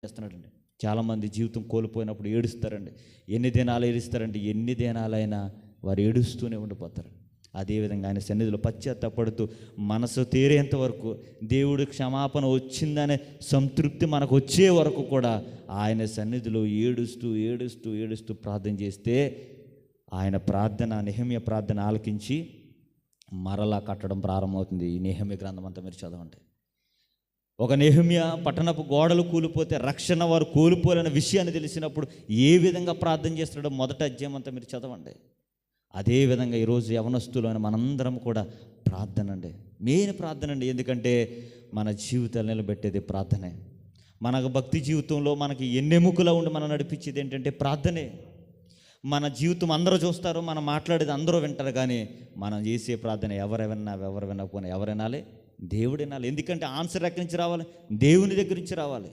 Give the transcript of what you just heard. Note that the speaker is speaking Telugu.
చేస్తున్నాడండి. చాలామంది జీవితం కోల్పోయినప్పుడు ఏడుస్తారండి. ఎన్ని దినాలు ఏడుస్తారంటే ఎన్ని దినాలైనా వారు ఏడుస్తూనే ఉండిపోతారు. అదేవిధంగా ఆయన సన్నిధిలో పశ్చాత్తాపడుతూ మనసు తీరేంత వరకు, దేవుడి క్షమాపణ వచ్చిందనే సంతృప్తి మనకు వచ్చే వరకు కూడా ఆయన సన్నిధిలో ఏడుస్తూ ఏడుస్తూ ఏడుస్తూ ప్రార్థన చేస్తే ఆయన ప్రార్థన, నెహెమ్యా ప్రార్థన ఆలకించి మరలా కట్టడం ప్రారంభమవుతుంది. ఈ నెహెమ్యా గ్రంథం అంతా మీరు చదవండి. ఒక నెహెమ్యా పట్టణపు గోడలు కూలిపోతే రక్షణ వారు కోల్పోలేని విషయాన్ని తెలిసినప్పుడు ఏ విధంగా ప్రార్థన చేస్తున్నాడో మొదటి అధ్యాయం అంతా మీరు చదవండి. అదేవిధంగా ఈరోజు యవనస్తులైన మనందరం కూడా ప్రార్థన అండి, మెయిన్ ప్రార్థన అండి. ఎందుకంటే మన జీవితాలు నిలబెట్టేది ప్రార్థనే. మన భక్తి జీవితంలో మనకి ఎన్నెముకలా ఉండి మనం నడిపించేది ఏంటంటే ప్రార్థనే. మన జీవితం అందరూ చూస్తారు, మనం మాట్లాడేది అందరూ వింటారు, కానీ మనం చేసే ప్రార్థన ఎవరు వినకపోయినా ఎవరు వినాలి? దేవుడు వినాలి. ఎందుకంటే ఆన్సర్ ఎక్కడి నుంచి రావాలి? దేవుని దగ్గర నుంచి రావాలి.